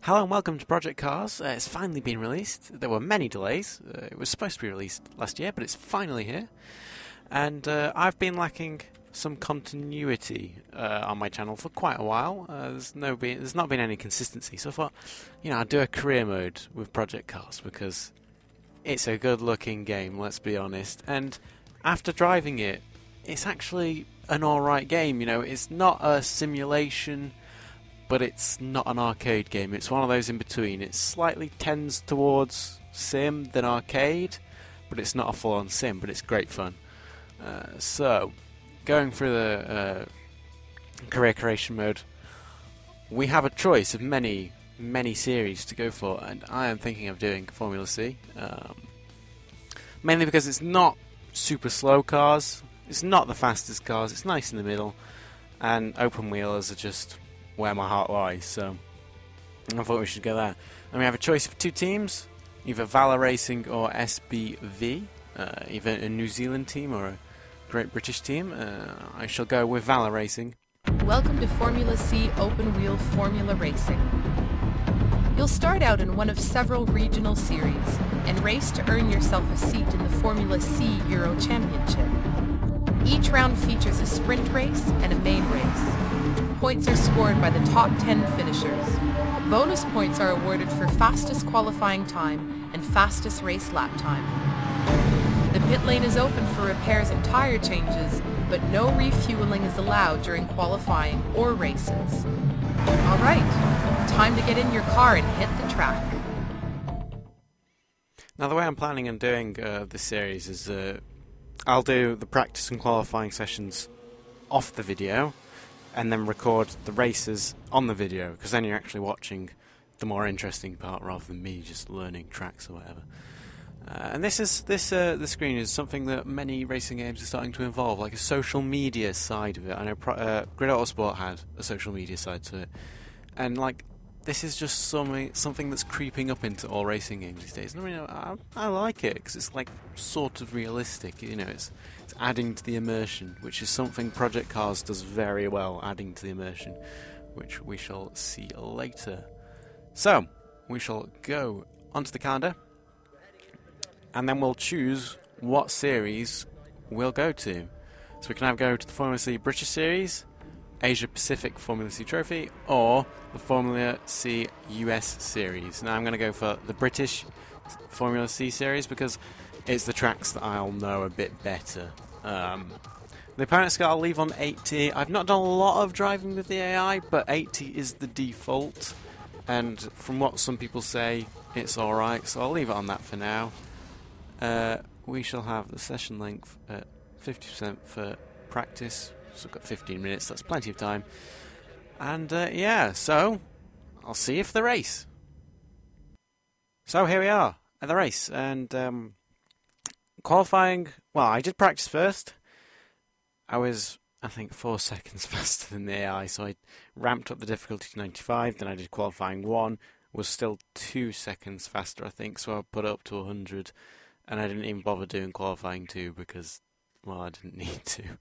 Hello and welcome to Project Cars. It's finally been released. There were many delays. It was supposed to be released last year, but it's finally here. And I've been lacking some continuity on my channel for quite a while. There's not been any consistency. So I thought, I'd do a career mode with Project Cars because it's a good-looking game, let's be honest. And after driving it, it's actually an alright game. It's not a simulation, but it's not an arcade game. It's one of those in between. It slightly tends towards sim than arcade, but it's not a full-on sim, but it's great fun. So, going through the career creation mode, we have a choice of many series to go for, and I am thinking of doing Formula C. Mainly because it's not super slow cars, it's not the fastest cars, it's nice in the middle, and open wheelers are just where my heart lies, so I thought we should go there. And we have a choice of two teams, either Valor Racing or SBV, either a New Zealand team or a Great British team. I shall go with Valor Racing. Welcome to Formula C Open Wheel Formula Racing. You'll start out in one of several regional series and race to earn yourself a seat in the Formula C Euro Championship. Each round features a sprint race and a main race. Points are scored by the top 10 finishers. Bonus points are awarded for fastest qualifying time and fastest race lap time. The pit lane is open for repairs and tire changes, but no refueling is allowed during qualifying or races. Alright, time to get in your car and hit the track. Now the way I'm planning on doing this series is I'll do the practice and qualifying sessions off the video, and then record the races on the video, because then you're actually watching the more interesting part rather than me just learning tracks or whatever. And the screen is something that many racing games are starting to involve, like a social media side of it. I know Grid Autosport had a social media side to it, and this is just something that's creeping up into all racing games these days. And I like it because it's sort of realistic. It's adding to the immersion, which is something Project Cars does very well, adding to the immersion, which we shall see later. So we shall go onto the calendar, and then we'll choose what series we'll go to. So we can either go to the Formula C British Series, Asia Pacific Formula C Trophy, or the Formula C US Series. Now I'm going to go for the British Formula C Series because it's the tracks that I'll know a bit better. The apparent scale I'll leave on 80. I've not done a lot of driving with the AI, but 80 is the default, and from what some people say, it's alright, so I'll leave it on that for now. We shall have the session length at 50% for practice, so I've got 15 minutes, that's plenty of time. And so I'll see you for the race. So here we are at the race, and qualifying, well, I did practice first. I was, I think, 4 seconds faster than the AI, so I ramped up the difficulty to 95, then I did qualifying 1, was still 2 seconds faster, I think, so I put it up to 100, and I didn't even bother doing qualifying 2 because, well, I didn't need to.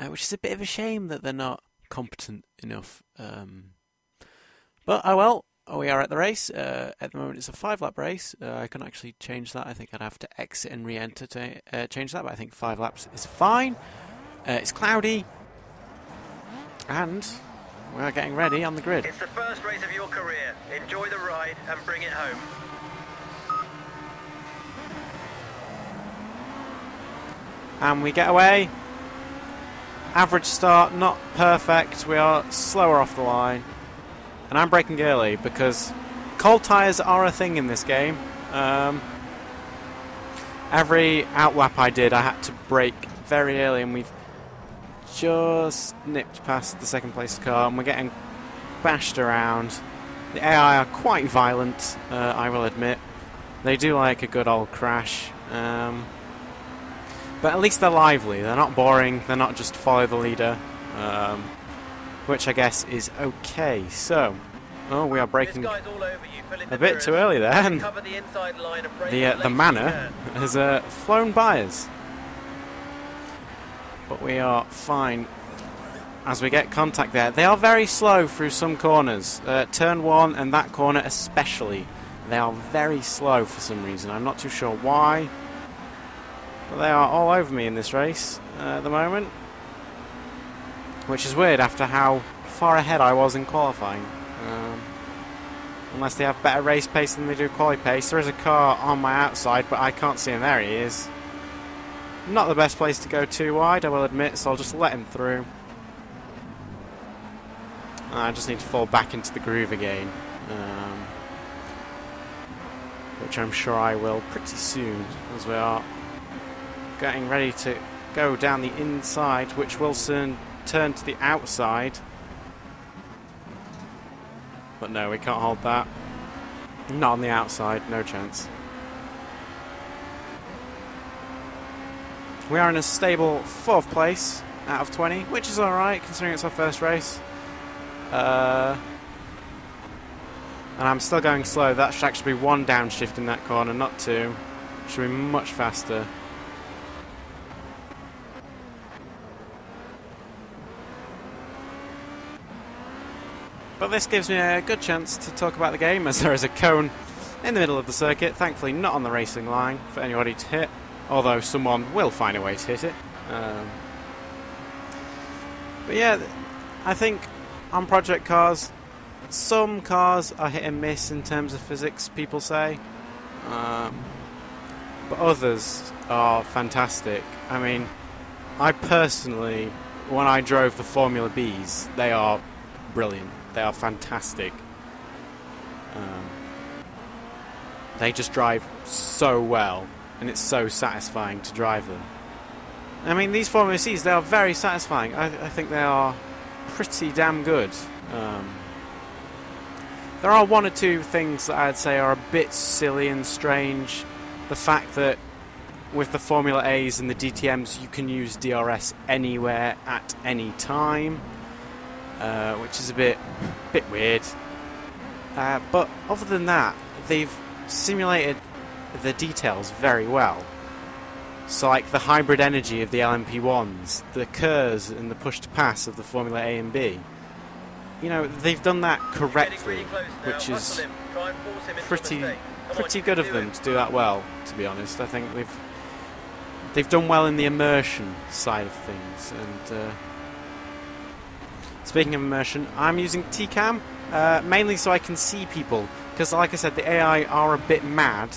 Which is a bit of a shame that they're not competent enough. But, oh well, we are at the race. At the moment it's a 5-lap race. I can actually change that. I think I'd have to exit and re-enter to change that, but I think 5 laps is fine. It's cloudy, and we are getting ready on the grid. It's the first race of your career. Enjoy the ride and bring it home. And we get away. Average start, not perfect. We are slower off the line. And I'm braking early because cold tyres are a thing in this game. Every outlap I did, I had to brake very early, and we've just nipped past the second place car, and we're getting bashed around. The AI are quite violent, I will admit. They do like a good old crash. But at least they're lively, they're not boring, they're not just follow the leader, which I guess is okay. So, we are braking a bit too early there, and the manor has flown by us. But we are fine as we get contact there. They are very slow through some corners. Turn 1 and that corner especially. They are very slow for some reason. I'm not too sure why. But they are all over me in this race at the moment. Which is weird after how far ahead I was in qualifying. Unless they have better race pace than they do quali pace. There is a car on my outside, but I can't see him. There he is. Not the best place to go too wide, I will admit, so I'll just let him through. I just need to fall back into the groove again. Which I'm sure I will pretty soon, as we are getting ready to go down the inside, which will soon turn to the outside. But no, we can't hold that. Not on the outside, no chance. We are in a stable 4th place out of 20, which is alright considering it's our first race. And I'm still going slow. That should actually be 1 downshift in that corner, not 2. Should be much faster. But this gives me a good chance to talk about the game, as there is a cone in the middle of the circuit, thankfully not on the racing line for anybody to hit, although someone will find a way to hit it. But yeah, I think on project cars, some cars are hit and miss in terms of physics, people say, but others are fantastic. I mean, I personally, when I drove the Formula Bs, they are brilliant. They are fantastic. They just drive so well, and it's so satisfying to drive them. I mean, these Formula Cs, they are very satisfying. I think they are pretty damn good. There are 1 or 2 things that I'd say are a bit silly and strange. The fact that with the Formula A's and the DTMs, you can use DRS anywhere at any time. Which is a bit weird. But other than that, they've simulated the details very well. So like the hybrid energy of the LMP1s, the KERS and the push-to-pass of the Formula A and B. You know, they've done that correctly, which is pretty good of them to do that well, to be honest. I think they've done well in the immersion side of things. And speaking of immersion, I'm using TCAM, mainly so I can see people, because like I said, the AI are a bit mad,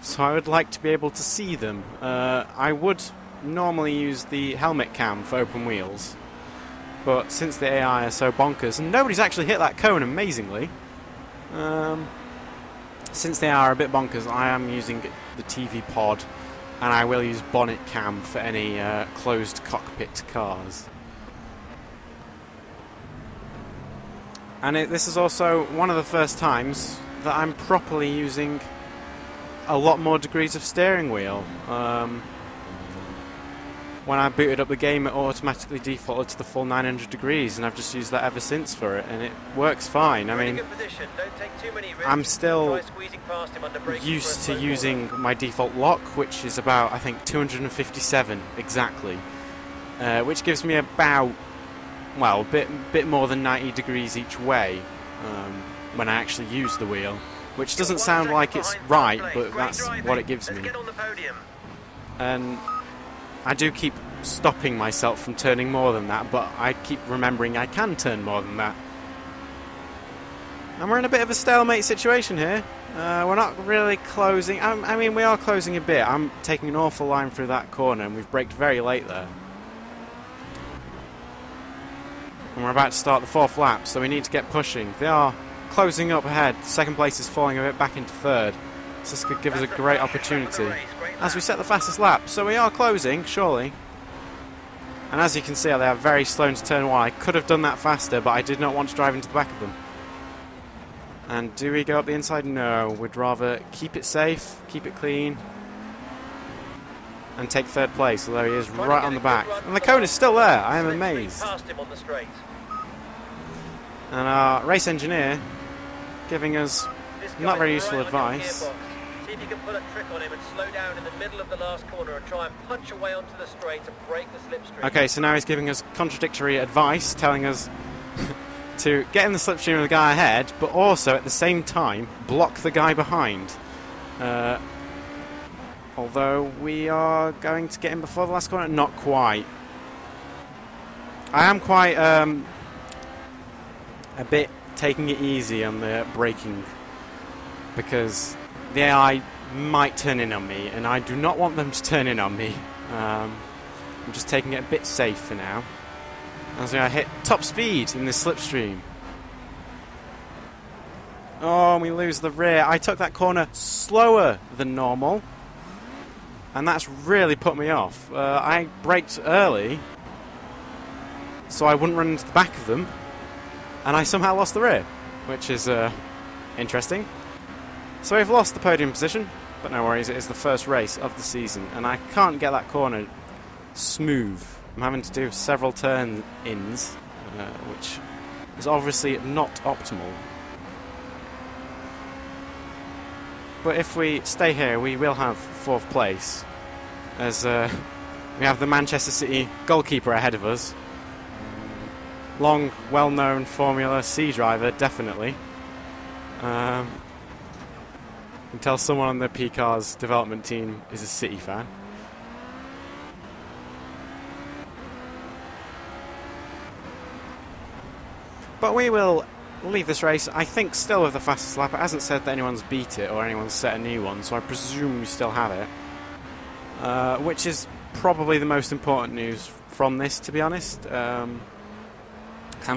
so I would like to be able to see them. I would normally use the helmet cam for open wheels, but since the AI are so bonkers, and nobody's actually hit that cone amazingly, since they are a bit bonkers, I am using the TV pod, and I will use bonnet cam for any closed cockpit cars. And this is also one of the first times that I'm properly using a lot more degrees of steering wheel. When I booted up the game, it automatically defaulted to the full 900 degrees, and I've just used that ever since for it, and it works fine. I mean, I'm still used to using my default lock, which is about, I think, 257 exactly, which gives me about, well, a bit more than 90 degrees each way when I actually use the wheel, which doesn't sound like it's right, but that's what it gives me. And I do keep stopping myself from turning more than that, but I keep remembering I can turn more than that. And we're in a bit of a stalemate situation here. We're not really closing. I mean, we are closing a bit. I'm taking an awful line through that corner, and we've braked very late there. And we're about to start the 4th lap, so we need to get pushing. They are closing up ahead. 2nd place is falling a bit back into 3rd. So this could give us a great opportunity as we set the fastest lap. So we are closing, surely. And as you can see, they are very slow into turn 1. I could have done that faster, but I did not want to drive into the back of them. And do we go up the inside? No. We'd rather keep it safe, keep it clean, and take 3rd place, although he is right on the back. And the cone is still there. I am amazed. And our race engineer giving us not very useful advice. if you can pull a trick on him and slow down in the middle of the last corner and try and punch away onto the straight and break the slipstream. Okay, so now he's giving us contradictory advice, telling us to get in the slipstream of the guy ahead, but also at the same time block the guy behind. Although we are going to get in before the last corner, not quite. I am quite a bit taking it easy on the braking, because the AI might turn in on me, and I do not want them to turn in on me. I'm just taking it a bit safe for now, as I hit top speed in this slipstream. Oh, and we lose the rear. I took that corner slower than normal, and that's really put me off. I braked early, so I wouldn't run into the back of them, and I somehow lost the rear, which is interesting. So we've lost the podium position, but no worries, it is the first race of the season, and I can't get that corner smooth. I'm having to do several turn-ins, which is obviously not optimal. But if we stay here, we will have 4th place, as we have the Manchester City goalkeeper ahead of us. Long, well-known Formula C driver, definitely. You can tell someone on the P-Cars development team is a City fan. But we will leave this race, I think, still with the fastest lap. It hasn't said that anyone's beat it or anyone's set a new one, so I presume we still have it. Which is probably the most important news from this, to be honest. I'm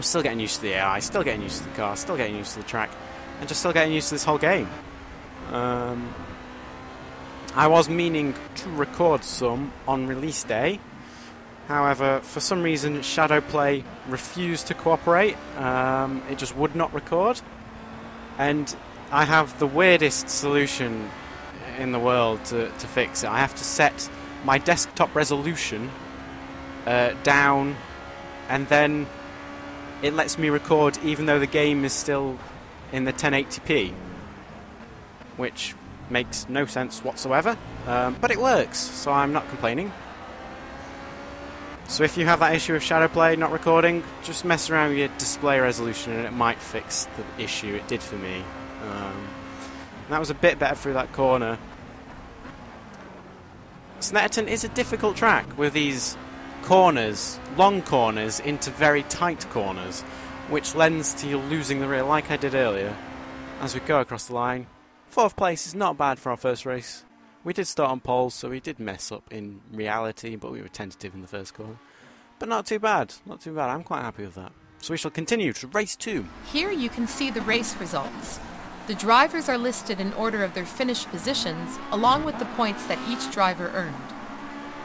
still getting used to the AI, still getting used to the car, still getting used to the track, and just still getting used to this whole game. I was meaning to record some on release day. However, for some reason, Shadowplay refused to cooperate. It just would not record. And I have the weirdest solution in the world to fix it. I have to set my desktop resolution down, and then it lets me record even though the game is still in the 1080p, which makes no sense whatsoever, but it works, so I'm not complaining. So if you have that issue of Shadowplay not recording, just mess around with your display resolution and it might fix the issue. It did for me. That was a bit better through that corner. Snetterton is a difficult track with these corners, long corners, into very tight corners, which lends to you losing the rear like I did earlier. As we go across the line, 4th place is not bad for our first race. We did start on pole, so we did mess up in reality, but we were tentative in the first corner. But not too bad, not too bad. I'm quite happy with that. So we shall continue to race 2. Here you can see the race results. The drivers are listed in order of their finished positions, along with the points that each driver earned.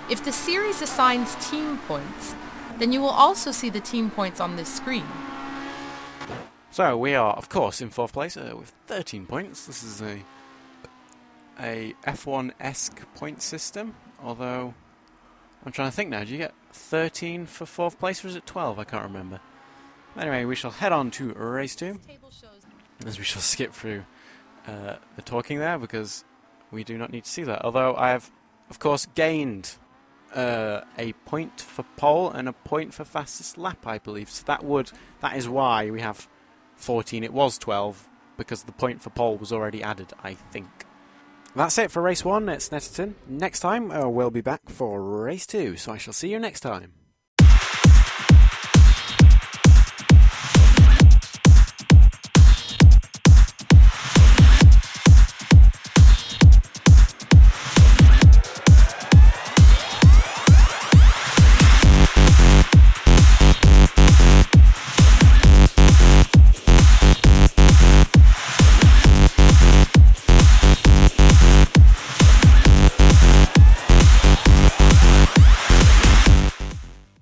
If the series assigns team points, then you will also see the team points on this screen. So we are, of course, in 4th place with 13 points. This is a F1-esque point system, although I'm trying to think now. Do you get 13 for 4th place, or is it 12? I can't remember. Anyway, we shall head on to race 2, as we shall skip through the talking there, because we do not need to see that. Although I have, of course, gained a point for pole and a point for fastest lap, I believe. So that is why we have 14. It was 12, because the point for pole was already added, I think. That's it for race 1 at Snetterton. Next time, we'll be back for race 2, so I shall see you next time.